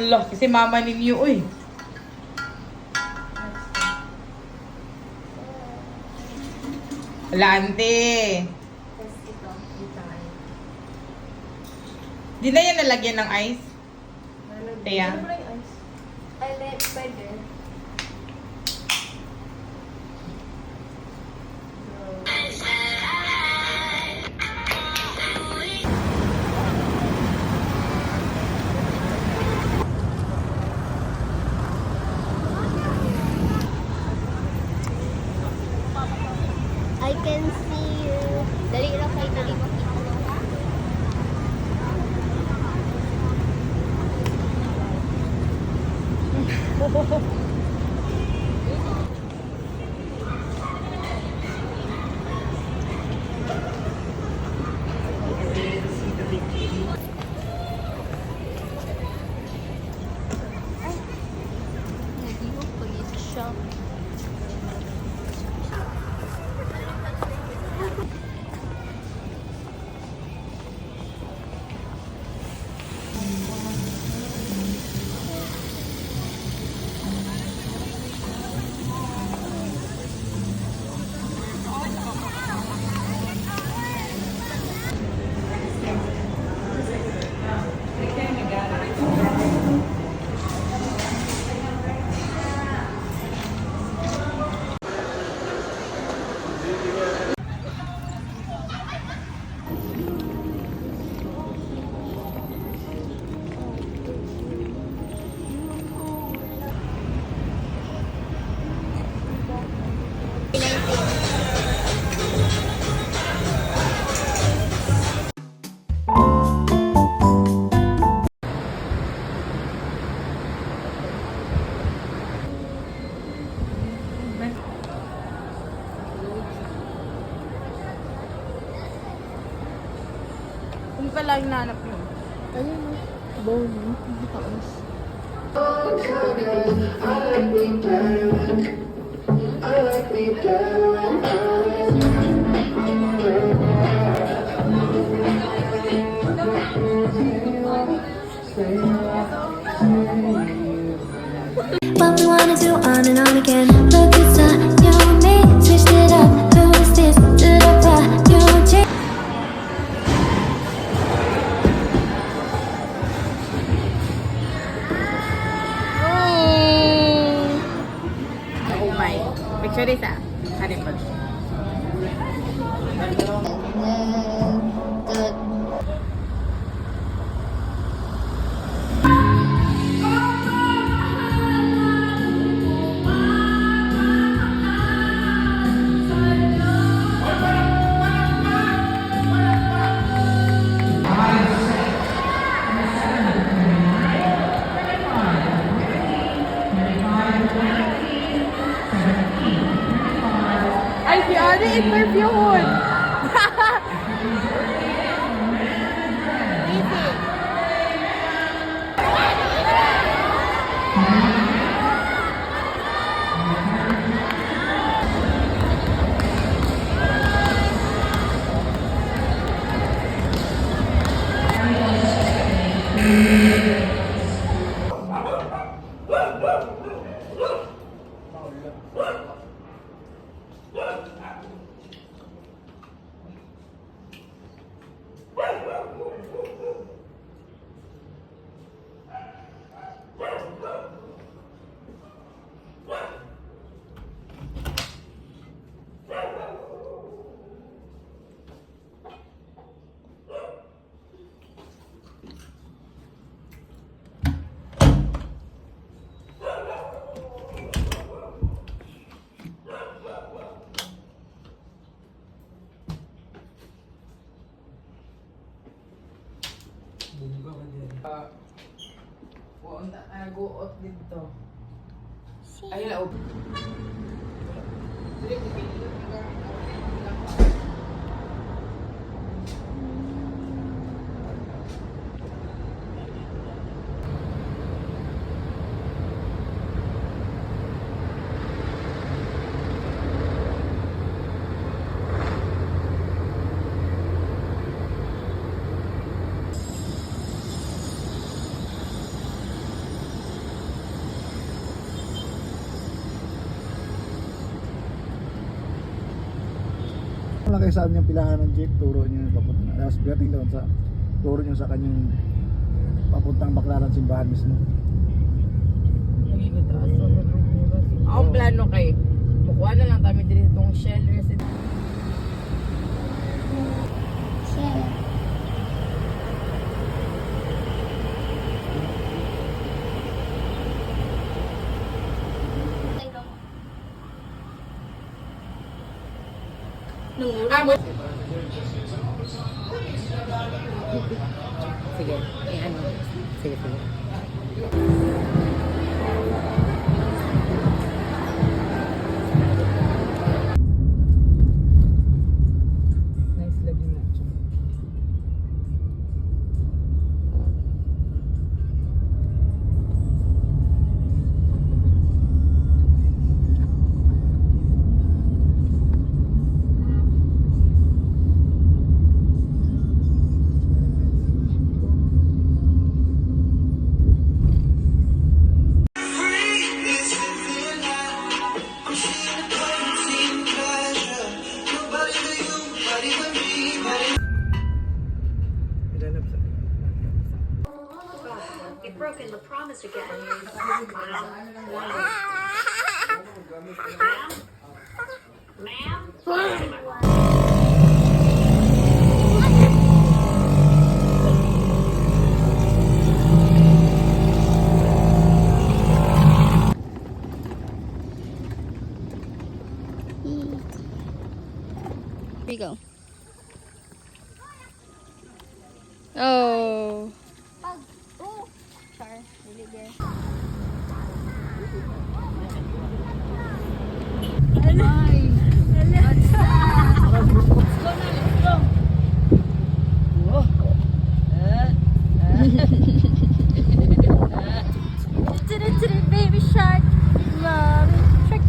Ala, kasi mama ninyo, uy. Ala, ante. Tapos ito, dito ngayon. Di na yan nalagyan ng ice? Kaya? Ano ba yung ice? Ay, pwede. I can see you. Dali lang kayo, dali makita. Ay, hindi ko pag-isa. Kung ka lang nanap mo. Ayun, bone. Hindi pa us. What we wanna do on and on again. Look, it's a you and me, switched it up. Who is this? Did I fly? You change. Oh my. Picture this ah. Hari pa. Ay, si Ari interview mo. Nag-uot dito. Ayun na, lang kayo sa aming pilahan ng jeep, turo nyo yung papunta. Tapos pagdating doon sa, turo nyo sa kanyang papuntang Baclaran simbahan mismo. Ako plano kay bukuha na lang kami dito itong Shell Residence. Shell. Sige, ano? Sige, sige. Nice lagi na. You've broken the promise again. Ma'am? Here we go. Oh. Oh. Sorry, really there. Baby shark, mommy shark,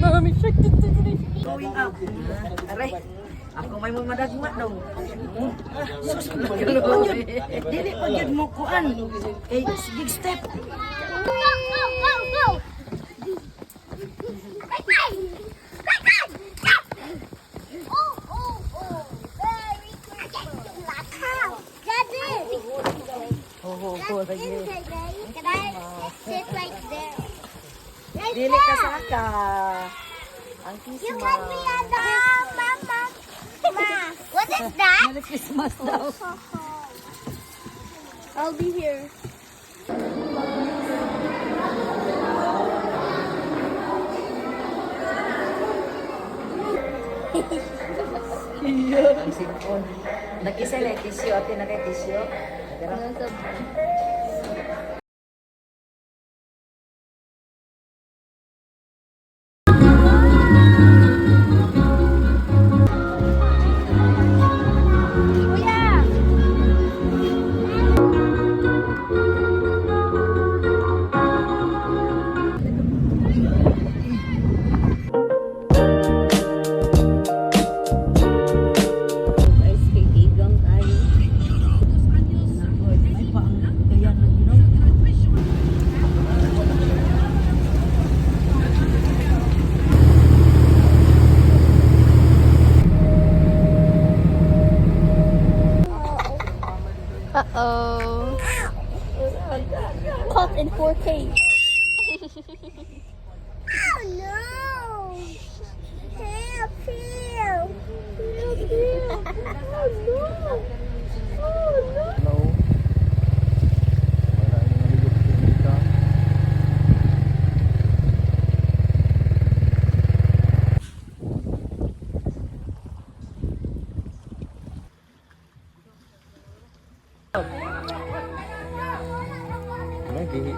mommy shark. Going up. Aray, ako may mamadagma daw. Dili pa gyud mo kuan. Eh, big step. Go, go, go, go! Oh, oh, oh! Very careful. Daddy! Can I sit right there? Right Dili there! ka saka. Ang You Christmas. can be a dog, Mama. Ma, what is that? Merry Christmas daw. I'll be here. Ang sipon. Nag-isa na tisyo, ate na kay tisyo. Uh-oh. Caught in 4K. Oh no! Help, help! Help, help! Oh no! Oh no! Hello. Wala yung naligot dito. Lagi.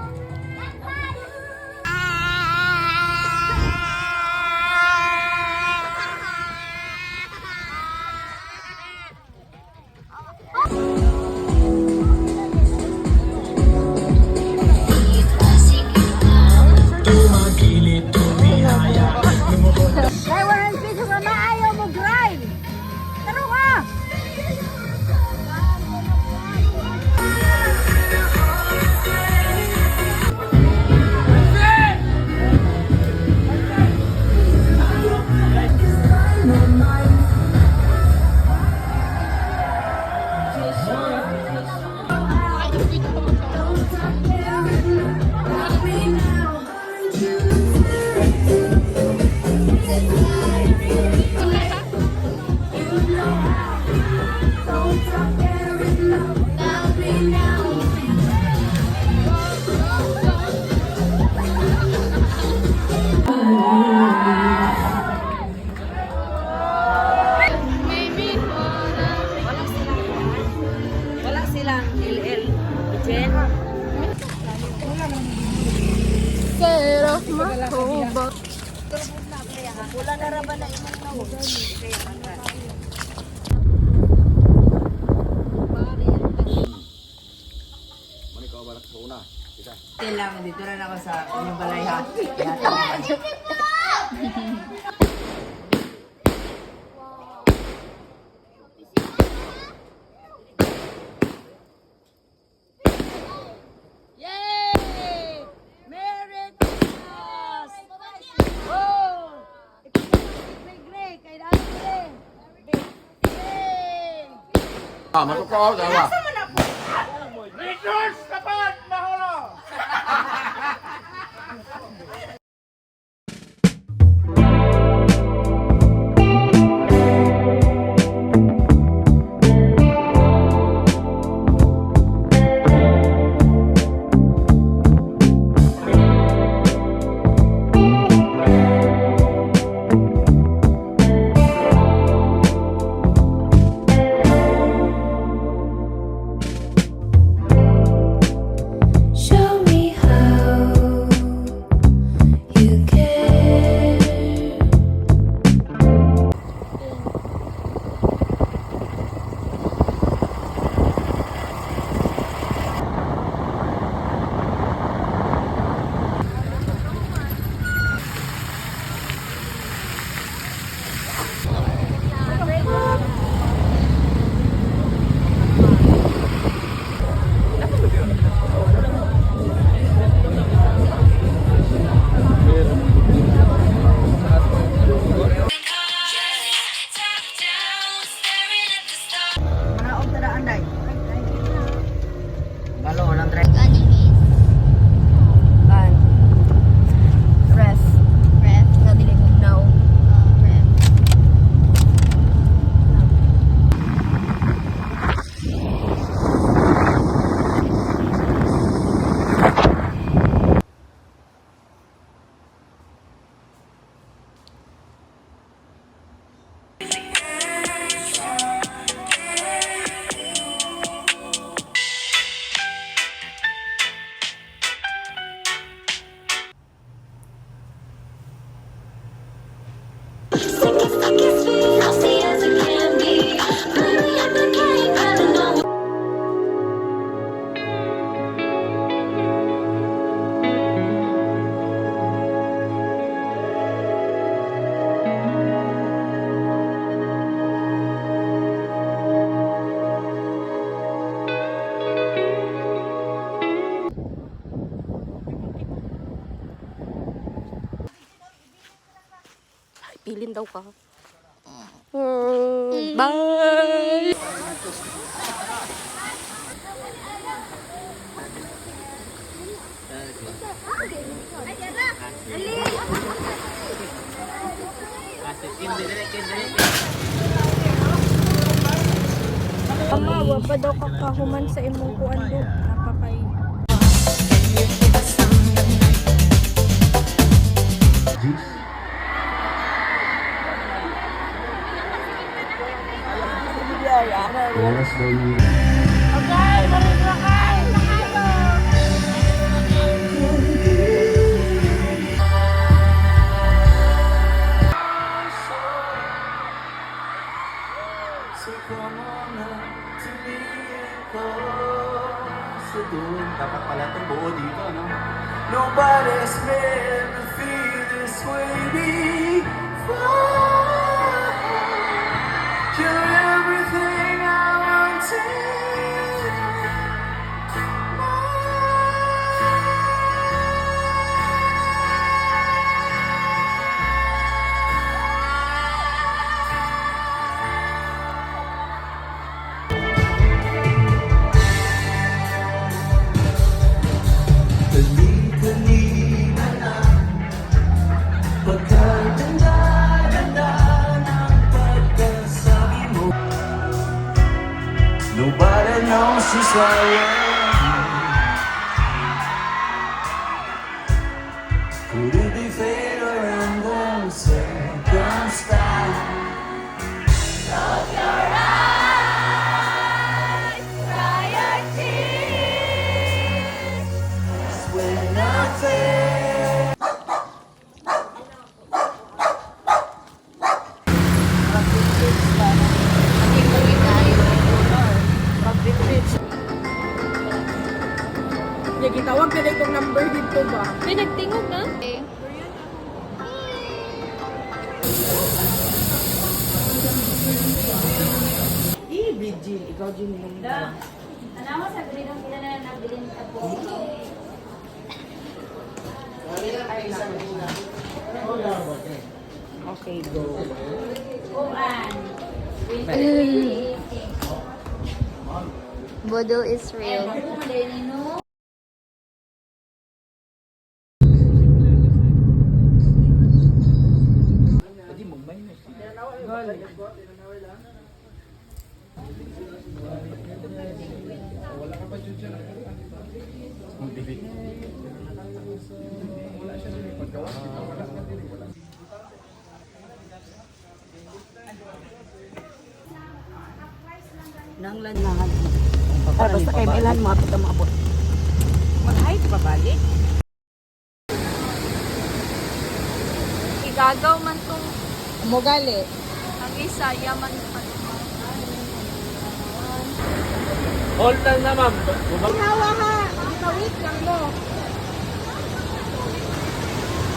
Wala na ra ba na imong nawag? Manikaw balak sa una. Isa. Kailangan dito na ako sa inyong balay ha. Ah, matukaw daw. Show me how you care. Manaog tada anday. Balo lang tre. Gani is Kan. Ref. ref. Nga dili now. Ref. Sick as fuck as sweet, I'll see as it can be. Honey, I'm the king, I know. Pilin daw ka. Bye! Ama, wa pa daw kakahuman sa imong kuan do. Napakay. Yes, baby. Dapat pala itong buo dito, no? Nobody's meant to feel this way before. You're everything I wanted. Nobody knows just how I am. Could it be fate or random circumstance? Close your eyes, dry your tears. When I fail. Ito ba? May nagtingog na? Okay. Virgin, ikaw Jin nung Okay, go. Bodo is real. Nang lanangan. Ay, basta kayo may lan, mapit ang maabot. Mag-hide pa balik? Igagaw man tong Mugali. ang isa, yaman pa. Hold lang na ma'am. Hawa ha! Wait lang mo.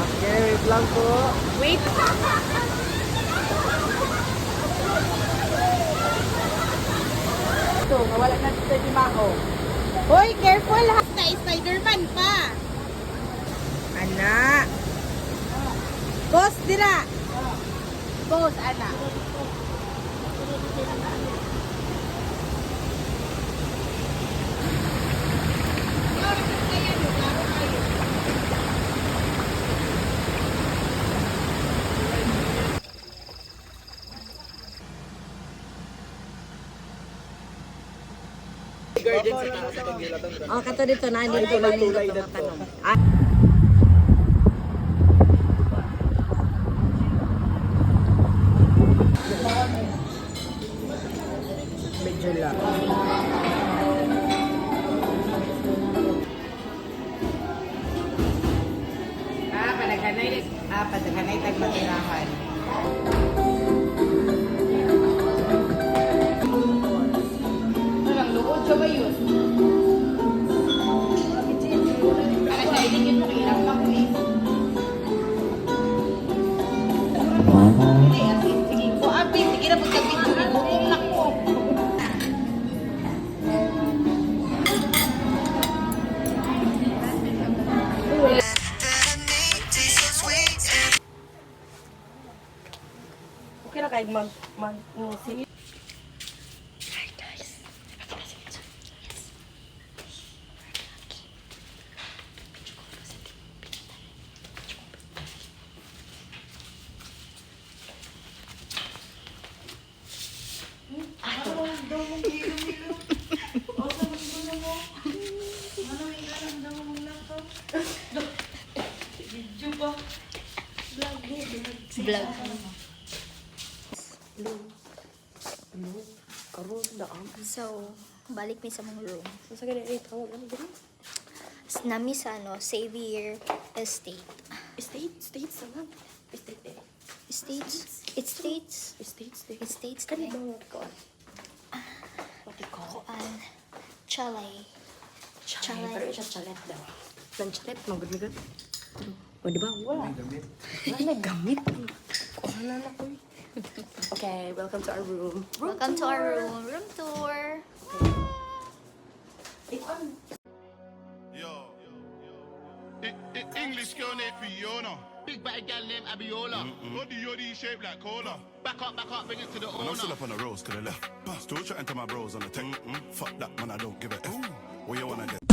Okay, wait lang po. Wait. Ito, nawala na dito si Mao. Hoy, careful ha! Spider-Man pa! Anak. Boss, dira. Boss, ana. Oh, kato dito na dito lang dito matanong. Ah, medyo lang. Padaghanay tagmatirahan. Parang lukod siya ba yun? Para siya iligin mo ilang pa ko eh. Sige ko, abi, sige na pagkabit ko na bukong na ko. Okay na kayo mag-musik. Vlog. So, balik mi sa mong room. Sa ganun, tawag ano ba? Nami sa Xavier Estate. States naman. Estate eh. Estates? Estates? Estates eh. Estates Kani kaya. ba ko? Pati ko. Kuan. Chalay. Chalay. Pero siya chalet daw. Lang chalet, magod-magod. O, di ba? Wala. Wala gamit. Kuha na na ko eh. Okay, welcome to our room. Welcome to our room. Room tour. Yo. English girl named Fiona. Big bad gal named Abiola. Yodi shaped like cola. Back up, bring it to the owner. I'm still up on the roads to the left. Still chatting to my bros on the tech. Fuck that man, I don't give a F. What you wanna get?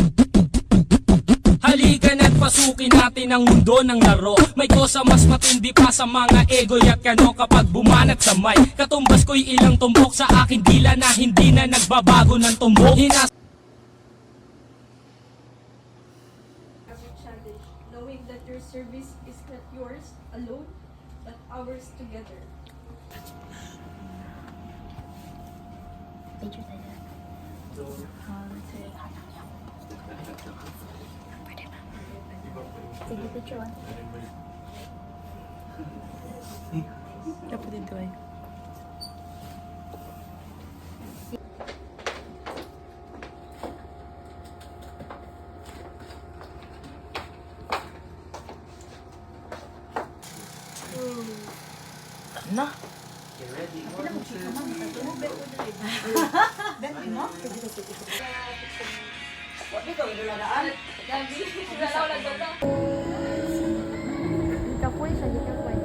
Halika na't pasukin natin ang mundo ng laro. May kosa mas matindi pa sa mga ego at kano kapag bumanat sa mic. Katumbas ko'y ilang tumbok sa aking dila na hindi na nagbabago ng tumbok. Challenge, knowing that your service is not yours alone, but ours together. Picture tayo. Sige, picture one. Dapat dito ay. Kapoy siya, di kapoy.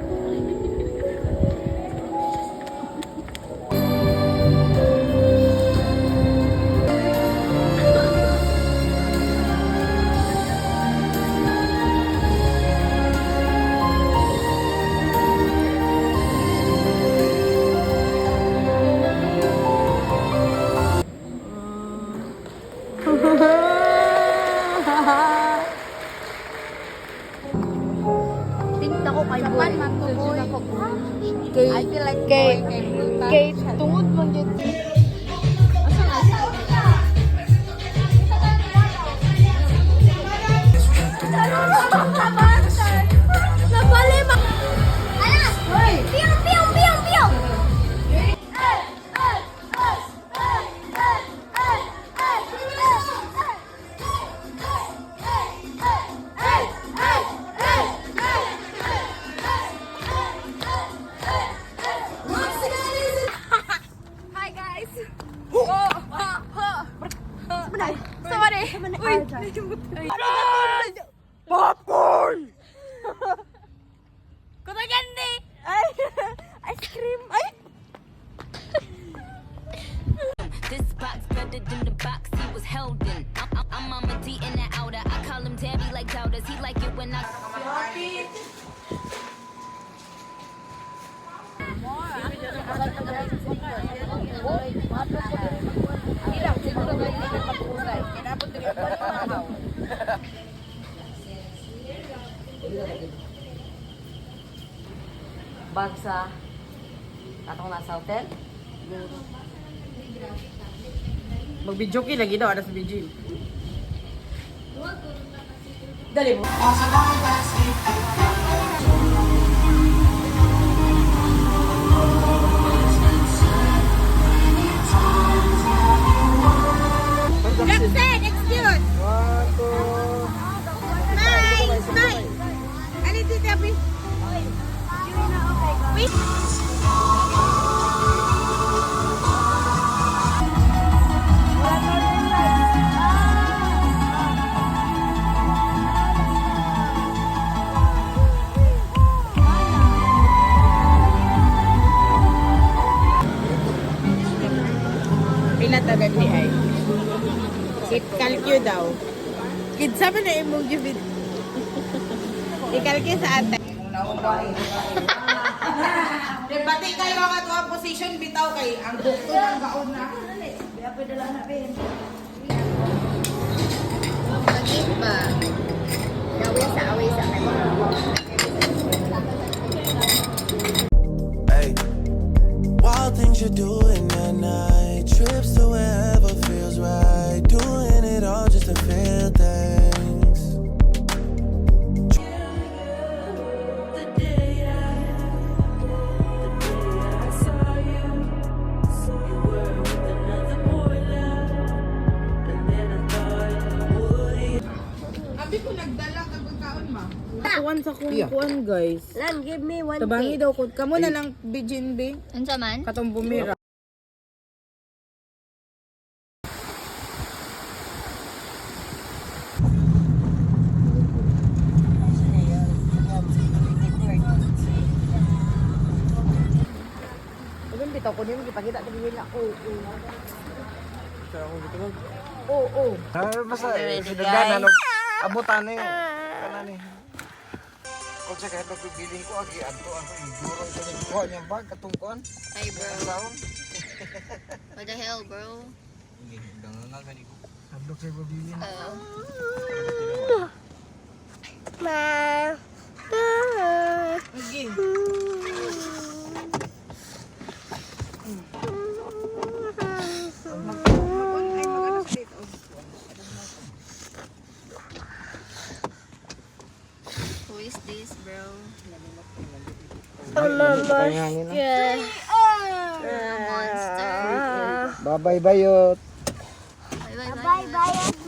Tinta ko kay boy. Susun ako boy. I feel like kay tungod man yun. Napali ma! Alas! Piyong! Piyong! Piyong! Piyong! Hi guys! Sorry! Uy! Popcorn! Kutagandi! Ay! Ice cream! Ay! This box better than the box he was held in. I'm Mama D in the outer. I call him Daddy like doubters. He like it when I. Bagsa. Atong nasa hotel. Mag-video ki lagi daw, ada sa video. Dali mo. Left side, excuse! Nice! Nice! Ano dito, Debbie? Wait! Pinatagan ni ay. Kit kalkyo daw. Kid sabi na imong gibit. Ikalkyo sa ate. Debate kayo ang atuang position bitaw kay ang bukto ng gaon na. Bakit ba? Away sa kanila. Hey, wild things you're doing at night, trips to wherever feels right, doing it all just to feel things. Abi ko nagdala kag pagkaon ma. Kuan sa kuan guys. Lan, give me one Tabangi daw ko. Kamo na lang bijin bi. Unsa man? Katong bumira. Kung bitaw ko niyo gipakita dili nila. Oo. Basta sinagdanan og abutan ni kanani. Kung sa kahit magbibiling ko agi adto ang durong sa kuha niya bag katong kuan. Hey bro. Saon. What the hell, bro? Dangan gani ko. Hadlok sa babilin. Sige. Who is this, bro? Bye-bye bayot. Bye bye.